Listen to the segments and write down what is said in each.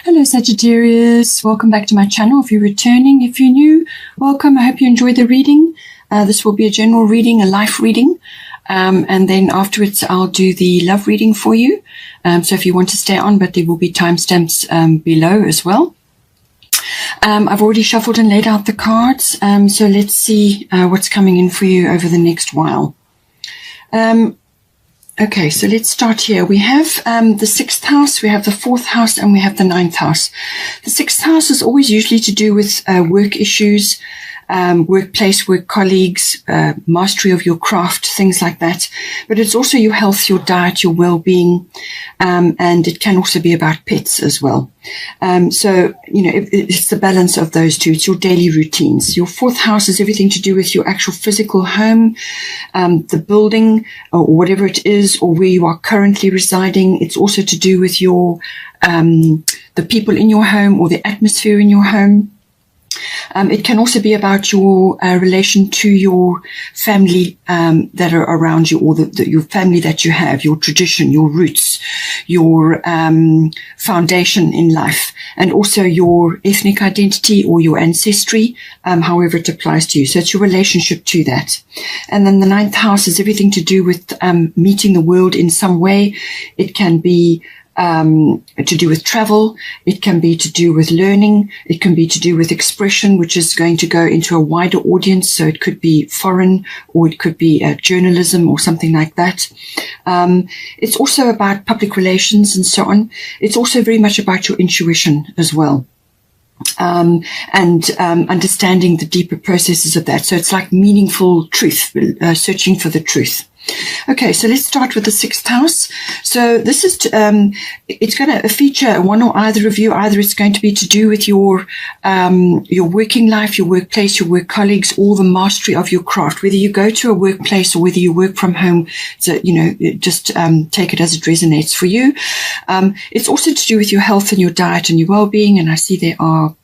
Hello Sagittarius, welcome back to my channel. If you're returning, if you're new, welcome. I hope you enjoyed the reading. This will be a general reading, a life reading, and then afterwards I'll do the love reading for you. So if you want to stay on, but there will be timestamps below as well. I've already shuffled and laid out the cards, so let's see what's coming in for you over the next while. Okay, so let's start here. We have the 6th house, we have the 4th house, and we have the 9th house. The 6th house is always usually to do with work issues, workplace, work colleagues, mastery of your craft, things like that. But it's also your health, your diet, your well-being, and it can also be about pets as well. So, you know, it's the balance of those two. It's your daily routines. Your 4th house is everything to do with your actual physical home, the building or whatever it is, or where you are currently residing. It's also to do with your, the people in your home or the atmosphere in your home. It can also be about your relation to your family that are around you, or your family that you have, your tradition, your roots, your foundation in life, and also your ethnic identity or your ancestry, however it applies to you. So it's your relationship to that. And then the 9th house is everything to do with meeting the world in some way. It can be to do with travel, it can be to do with learning, it can be to do with expression, which is going to go into a wider audience. So it could be foreign, or it could be journalism or something like that. It's also about public relations and so on. It's also very much about your intuition as well. And understanding the deeper processes of that. So it's like meaningful truth, searching for the truth. Okay, so let's start with the 6th house. So this is, it's going to feature one or either of you. Either it's going to be to do with your working life, your workplace, your work colleagues, or the mastery of your craft. Whether you go to a workplace or whether you work from home, so, you know, just take it as it resonates for you. It's also to do with your health and your diet and your well-being. And I see there are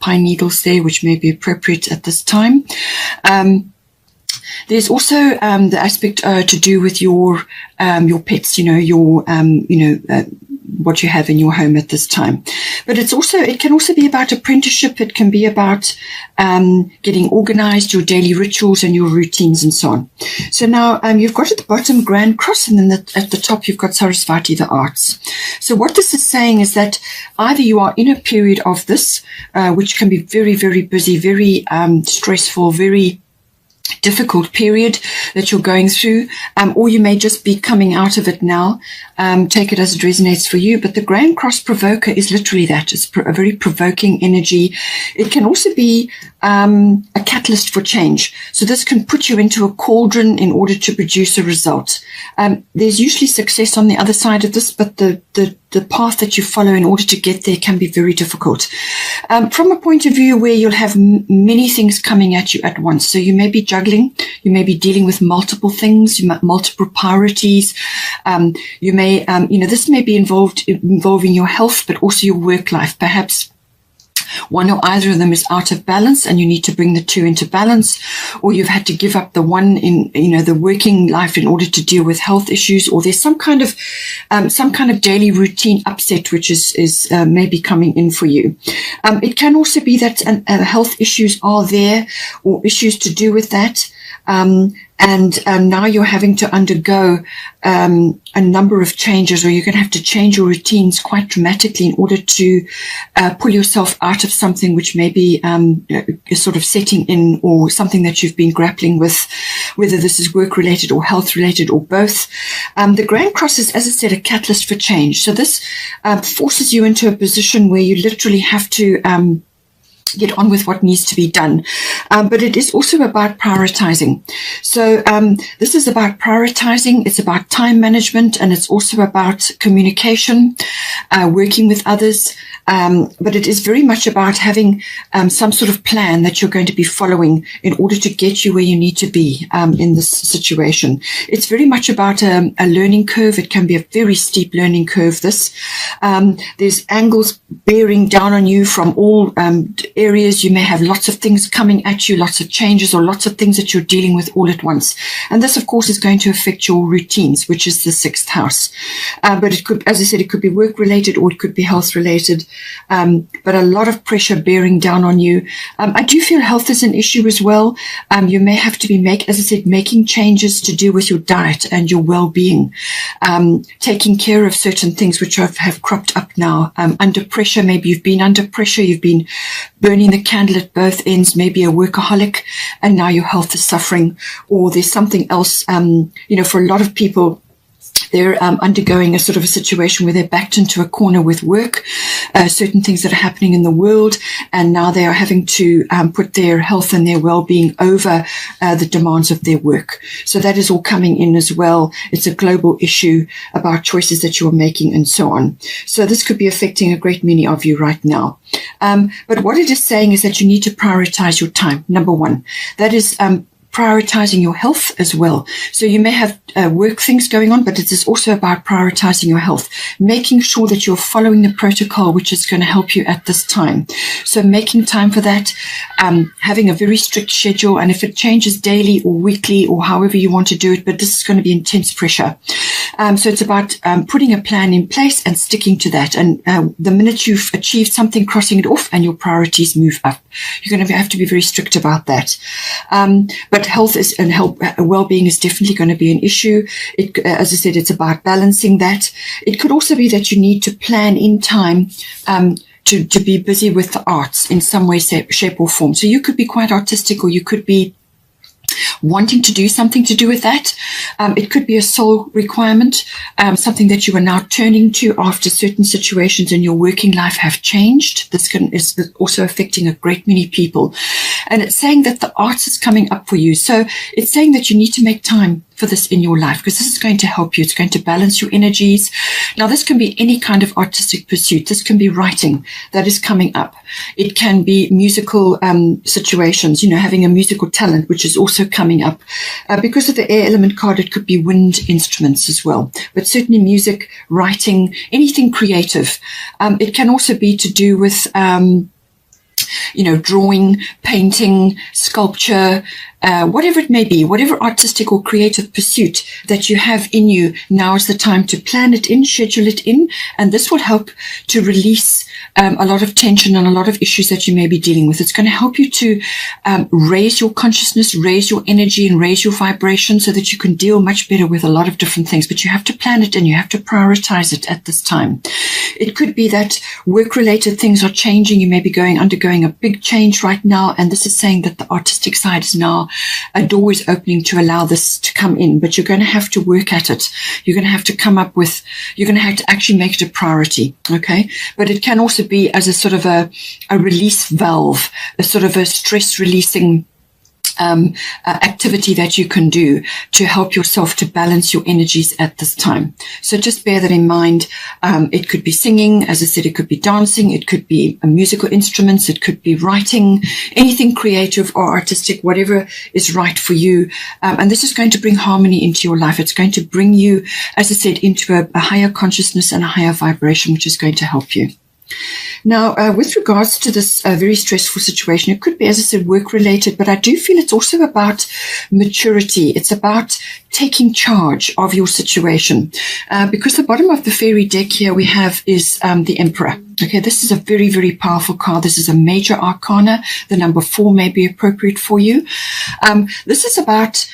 pine needles there, which may be appropriate at this time. There's also the aspect to do with your pets, you know, your what you have in your home at this time. But it can also be about apprenticeship. It can be about getting organized, your daily rituals and your routines and so on. So now you've got at the bottom Grand Cross, and then at the top you've got Sarasvati, the arts. So what this is saying is that either you are in a period of this, which can be very, very busy, very stressful, very difficult period that you're going through, or you may just be coming out of it now. Take it as it resonates for you. But the Grand Cross Provoker is literally that. It's a very provoking energy. It can also be a catalyst for change. So this can put you into a cauldron in order to produce a result. There's usually success on the other side of this, but the path that you follow in order to get there can be very difficult. From a point of view where you'll have many things coming at you at once. So you may be juggling, you may be dealing with multiple things, multiple priorities. You may, this may be involving your health, but also your work life. Perhaps one or either of them is out of balance and you need to bring the two into balance, or you've had to give up the one in, the working life in order to deal with health issues, or there's some kind of daily routine upset, which is maybe coming in for you. It can also be that health issues are there, or issues to do with that. And now you're having to undergo a number of changes, or you're going to have to change your routines quite dramatically in order to pull yourself out of something which may be sort of setting in, or something that you've been grappling with, whether this is work-related or health-related or both. The Grand Cross is, as I said, a catalyst for change. So this forces you into a position where you literally have to get on with what needs to be done. But it is also about prioritizing. So this is about prioritizing. It's about time management, and it's also about communication, working with others. But it is very much about having some sort of plan that you're going to be following in order to get you where you need to be in this situation. It's very much about a learning curve. It can be a very steep learning curve, this. There's angles bearing down on you from all areas. You may have lots of things coming at you, lots of changes, or lots of things that you're dealing with all at once. And this, of course, is going to affect your routines, which is the 6th house. But it could, as I said, it could be work related or it could be health related. But a lot of pressure bearing down on you. I do feel health is an issue as well. You may have to be making changes to do with your diet and your well-being, taking care of certain things which have cropped up now. Under pressure, maybe you've been under pressure, you've been burning the candle at both ends, maybe a workaholic, and now your health is suffering, or there's something else. For a lot of people, they're undergoing a sort of a situation where they're backed into a corner with work, certain things that are happening in the world, and now they are having to put their health and their well-being over the demands of their work. So that is all coming in as well. It's a global issue about choices that you're making and so on. So this could be affecting a great many of you right now. But what it is saying is that you need to prioritize your time, number one. That is prioritizing your health as well. So you may have work things going on, but it is also about prioritizing your health, making sure that you're following the protocol, which is going to help you at this time. So making time for that, having a very strict schedule, and if it changes daily or weekly or however you want to do it, but this is going to be intense pressure. So it's about putting a plan in place and sticking to that. And the minute you've achieved something, crossing it off and your priorities move up. You're going to have to be very strict about that. But health and well-being is definitely going to be an issue. As I said, it's about balancing that. It could also be that you need to plan in time to be busy with the arts in some way, shape or form. So you could be quite artistic, or you could be wanting to do something to do with that. It could be a soul requirement, something that you are now turning to after certain situations in your working life have changed. This is also affecting a great many people. And it's saying that the arts is coming up for you. So it's saying that you need to make time for this in your life, because this is going to help you. It's going to balance your energies. Now, this can be any kind of artistic pursuit. This can be writing that is coming up. It can be musical situations, having a musical talent, which is also coming up. Because of the air element card, it could be wind instruments as well. But certainly music, writing, anything creative. It can also be to do with drawing, painting, sculpture, whatever it may be, whatever artistic or creative pursuit that you have in you, now is the time to plan it in, schedule it in, and this will help to release a lot of tension and a lot of issues that you may be dealing with. It's going to help you to raise your consciousness, raise your energy, and raise your vibration so that you can deal much better with a lot of different things. But you have to plan it and you have to prioritize it at this time. It could be that work-related things are changing. You may be undergoing a big change right now, and this is saying that the artistic side is now a door is opening to allow this to come in, but you're going to have to work at it. You're going to have to you're going to have to actually make it a priority. Okay. But it can also be as a sort of a release valve, a sort of a stress releasing activity that you can do to help yourself to balance your energies at this time. So just bear that in mind. It could be singing, as I said, it could be dancing, it could be musical instruments, it could be writing, anything creative or artistic, whatever is right for you. And this is going to bring harmony into your life. It's going to bring you, as I said, into a higher consciousness and a higher vibration, which is going to help you. Now, with regards to this very stressful situation, it could be, as I said, work-related, but I do feel it's also about maturity. It's about taking charge of your situation. Because the bottom of the fairy deck here we have is the Emperor. Okay, this is a very, very powerful card. This is a major arcana. The number 4 may be appropriate for you. This is about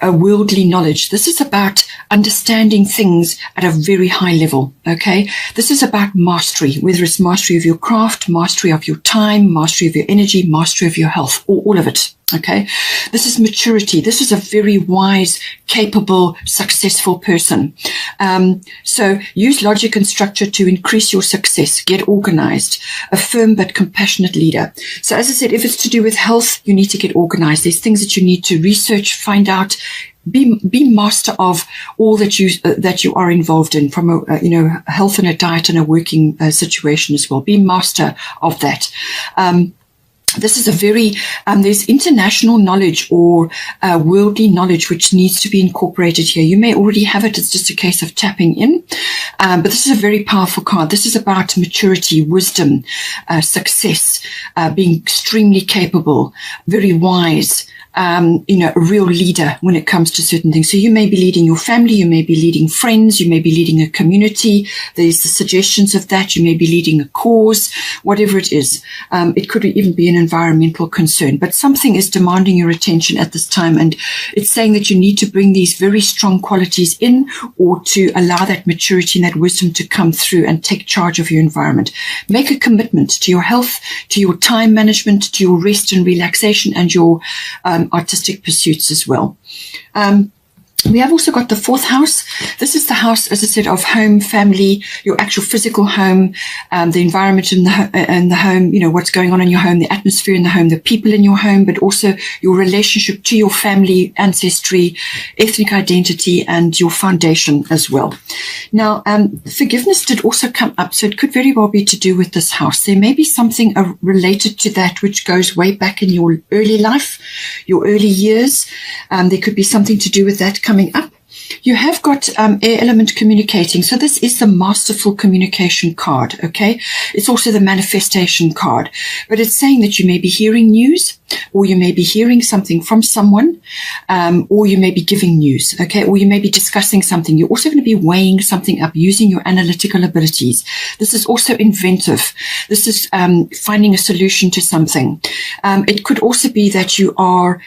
a worldly knowledge. This is about understanding things at a very high level. Okay. This is about mastery, whether it's mastery of your craft, mastery of your time, mastery of your energy, mastery of your health, all of it. Okay. This is maturity. This is a very wise, capable, successful person. So use logic and structure to increase your success. Get organized. A firm but compassionate leader. So as I said, if it's to do with health, you need to get organized. There's things that you need to research, find out, be master of all that you are involved in, from a health and a diet and a working situation as well. Be master of that. this is a very, there's international knowledge or worldly knowledge which needs to be incorporated here. You may already have it. It's just a case of tapping in. But this is a very powerful card. This is about maturity, wisdom, success, being extremely capable, very wise, a real leader when it comes to certain things. So you may be leading your family, you may be leading friends, you may be leading a community. There's the suggestions of that. You may be leading a cause, whatever it is. It could even be an environmental concern, but something is demanding your attention at this time. And it's saying that you need to bring these very strong qualities in, or to allow that maturity and that wisdom to come through and take charge of your environment. Make a commitment to your health, to your time management, to your rest and relaxation, and your artistic pursuits as well. We have also got the 4th house. This is the house, as I said, of home, family, your actual physical home, the environment in the home, what's going on in your home, the atmosphere in the home, the people in your home, but also your relationship to your family, ancestry, ethnic identity, and your foundation as well. Now, forgiveness did also come up, so it could very well be to do with this house. There may be something related to that which goes way back in your early life, your early years. There could be something to do with that coming up. You have got air element communicating. So this is the masterful communication card, okay? It's also the manifestation card. But it's saying that you may be hearing news, or you may be hearing something from someone, or you may be giving news, okay? Or you may be discussing something. You're also going to be weighing something up using your analytical abilities. This is also inventive. This is finding a solution to something. It could also be that you are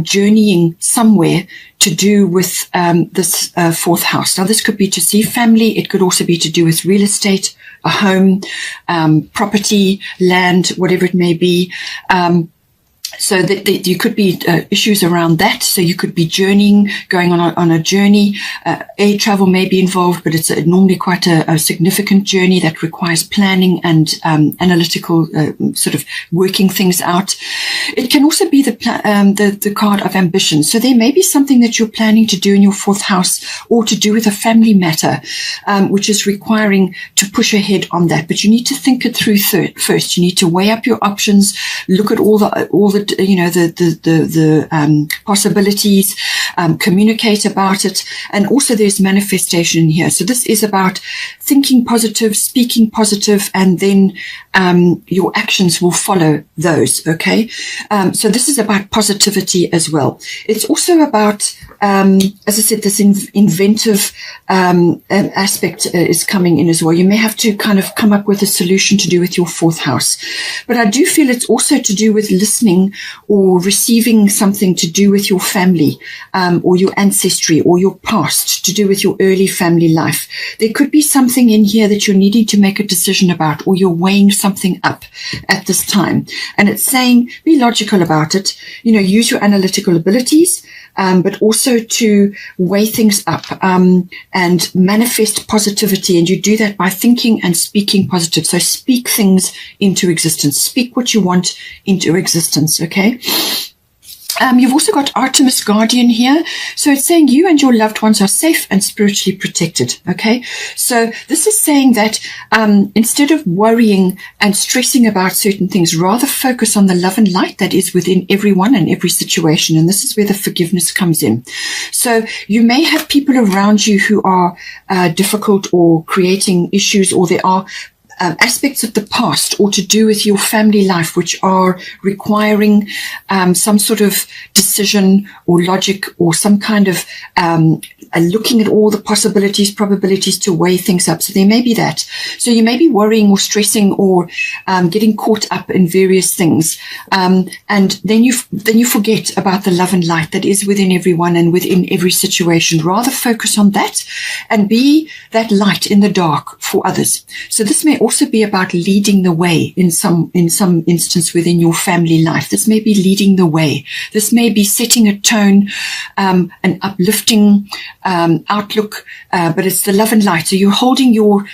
journeying somewhere to do with this 4th house. Now, this could be to see family. It could also be to do with real estate, a home, property, land, whatever it may be. So that you could be issues around that. So you could be journeying, going on a journey. Air travel may be involved, but it's normally quite a significant journey that requires planning and analytical sort of working things out. It can also be the card of ambition. So there may be something that you're planning to do in your 4th house, or to do with a family matter, which is requiring to push ahead on that. But you need to think it through first. You need to weigh up your options, look at all the possibilities, communicate about it. And also there's manifestation here. So this is about thinking positive, speaking positive, and then your actions will follow those, okay? So this is about positivity as well. It's also about, as I said, this inventive aspect is coming in as well. You may have to kind of come up with a solution to do with your 4th house. But I do feel it's also to do with listening or receiving something to do with your family, or your ancestry, or your past, to do with your early family life. There could be something in here that you're needing to make a decision about, or you're weighing something up at this time. And it's saying, be logical about it, use your analytical abilities, but also to weigh things up, and manifest positivity. And you do that by thinking and speaking positive. So speak things into existence. Speak what you want into existence, okay? You've also got Artemis Guardian here. So it's saying you and your loved ones are safe and spiritually protected. Okay. So this is saying that instead of worrying and stressing about certain things, rather focus on the love and light that is within everyone and every situation. And this is where the forgiveness comes in. So you may have people around you who are difficult or creating issues, or there are aspects of the past or to do with your family life which are requiring some sort of decision or logic, or some kind of looking at all the possibilities, probabilities to weigh things up. So there may be that. So you may be worrying or stressing or getting caught up in various things. And then you forget about the love and light that is within everyone and within every situation. Rather focus on that and be that light in the dark for others. So this may also be about leading the way in some instance within your family life. This may be leading the way. This may be setting a tone, an uplifting outlook, but it's the love and light. So you're holding your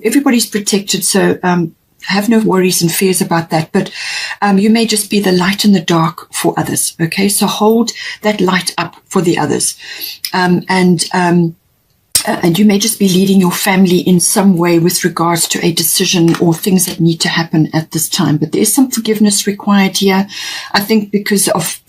everybody's protected. So have no worries and fears about that. But you may just be the light in the dark for others. Okay, so hold that light up for the others, and and you may just be leading your family in some way with regards to a decision or things that need to happen at this time. But there is some forgiveness required here, I think, because of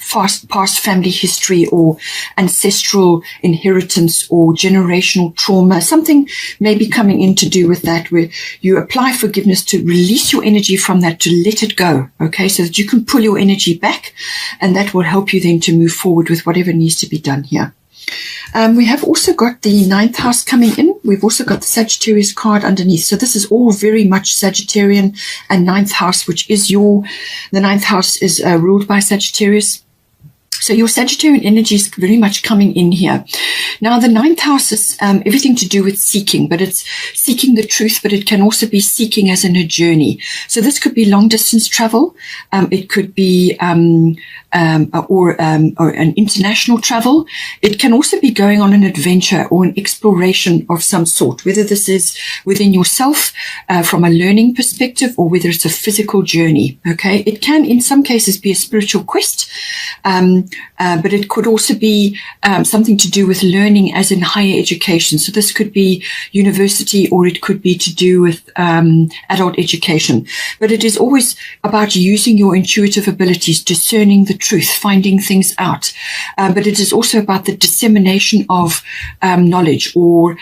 past family history or ancestral inheritance or generational trauma. Something may be coming in to do with that, where you apply forgiveness to release your energy from that, to let it go, okay, so that you can pull your energy back, and that will help you then to move forward with whatever needs to be done here. We have also got the ninth house coming in. We've also got the Sagittarius card underneath. So this is all very much Sagittarian and ninth house, which is the ninth house is ruled by Sagittarius. So your Sagittarian energy is very much coming in here. Now, the ninth house is everything to do with seeking, but it's seeking the truth, but it can also be seeking as in a journey. So this could be long distance travel. It could be or an international travel. It can also be going on an adventure or an exploration of some sort, whether this is within yourself from a learning perspective, or whether it's a physical journey. Okay, it can in some cases be a spiritual quest, but it could also be something to do with learning as in higher education. So this could be university, or it could be to do with adult education. But it is always about using your intuitive abilities, discerning the truth, finding things out. But it is also about the dissemination of knowledge, or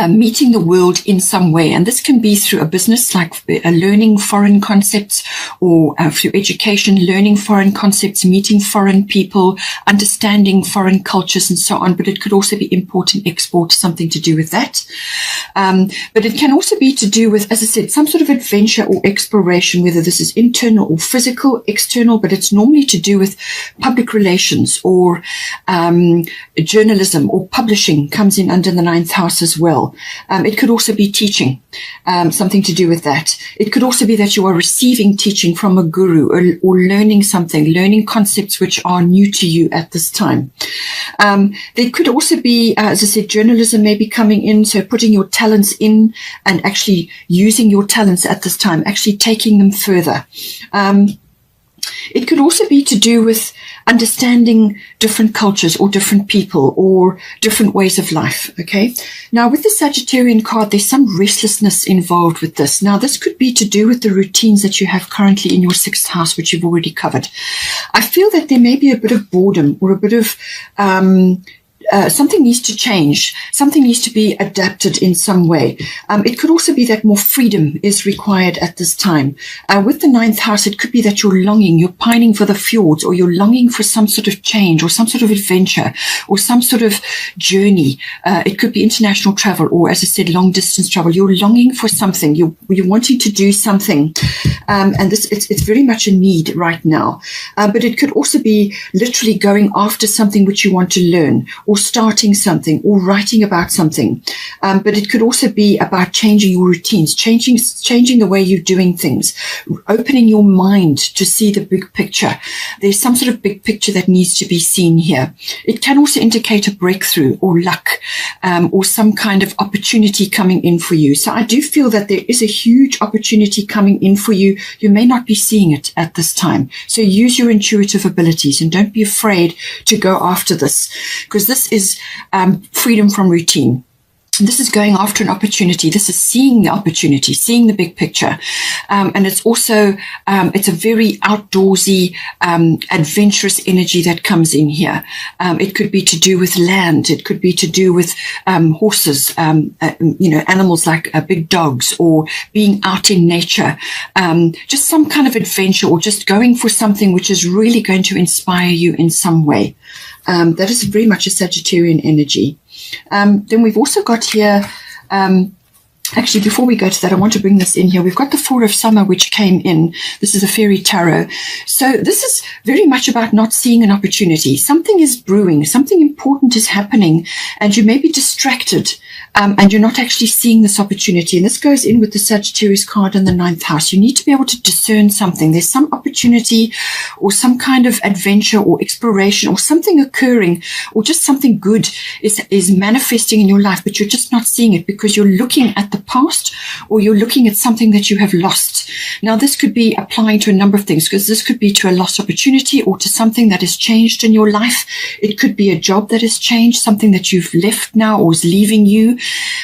meeting the world in some way. And this can be through a business, like learning foreign concepts, or through education, learning foreign concepts, meeting foreign people, understanding foreign cultures and so on. But it could also be import and export, something to do with that. But it can also be to do with, as I said, some sort of adventure or exploration, whether this is internal or physical, external, but it's normally to do with public relations, or journalism or publishing comes in under the ninth house as well. It could also be teaching, something to do with that. It could also be that you are receiving teaching from a guru, or learning something, learning concepts which are new to you at this time. There could also be, as I said, journalism may be coming in, so putting your talents in and actually using your talents at this time, actually taking them further. It could also be to do with understanding different cultures, or different people, or different ways of life. Okay. Now, with the Sagittarian card, there's some restlessness involved with this. Now, this could be to do with the routines that you have currently in your sixth house, which you've already covered. I feel that there may be a bit of boredom, or a bit of something needs to change. Something needs to be adapted in some way. It could also be that more freedom is required at this time. With the ninth house, it could be that you're longing, you're pining for the fjords, or you're longing for some sort of change, or some sort of adventure, or some sort of journey. It could be international travel, or, as I said, long distance travel. You're longing for something. You're wanting to do something. And it's very much a need right now. But it could also be literally going after something which you want to learn, or starting something, or writing about something. But it could also be about changing your routines, changing the way you're doing things, opening your mind to see the big picture. There's some sort of big picture that needs to be seen here. It can also indicate a breakthrough, or luck, or some kind of opportunity coming in for you. So I do feel that there is a huge opportunity coming in for you. You may not be seeing it at this time. So use your intuitive abilities, and don't be afraid to go after this, because this is freedom from routine. This is going after an opportunity. This is seeing the opportunity, seeing the big picture. And it's also, it's a very outdoorsy, adventurous energy that comes in here. It could be to do with land. It could be to do with horses, animals like big dogs, or being out in nature. Just some kind of adventure, or just going for something which is really going to inspire you in some way. That is very much a Sagittarian energy. Then we've also got here, actually, before we go to that, I want to bring this in here. We've got the Four of Summer, which came in. This is a fairy tarot. So this is very much about not seeing an opportunity. Something is brewing. Something important is happening, and you may be distracted, and you're not actually seeing this opportunity. And this goes in with the Sagittarius card in the ninth house. You need to be able to discern something. There's some opportunity, or some kind of adventure, or exploration, or something occurring, or just something good is manifesting in your life, but you're just not seeing it because you're looking at the the past, or you're looking at something that you have lost. Now, this could be applying to a number of things, because this could be to a lost opportunity or to something that has changed in your life. It could be a job that has changed, something that you've left now or is leaving you,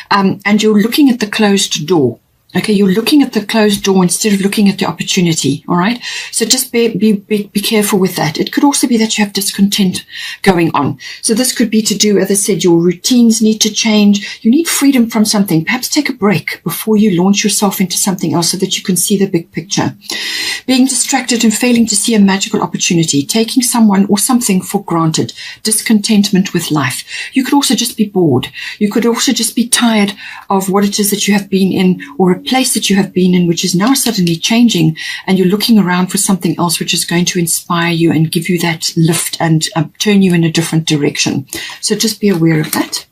and you're looking at the closed door. Okay, you're looking at the closed door instead of looking at the opportunity. All right. So just be careful with that. It could also be that you have discontent going on. So this could be to do, as I said, your routines need to change. You need freedom from something. Perhaps take a break before you launch yourself into something else so that you can see the big picture. Being distracted and failing to see a magical opportunity, taking someone or something for granted, discontentment with life. You could also just be bored. You could also just be tired of what it is that you have been in, or a place that you have been in which is now suddenly changing, and you're looking around for something else which is going to inspire you and give you that lift and turn you in a different direction. So just be aware of that.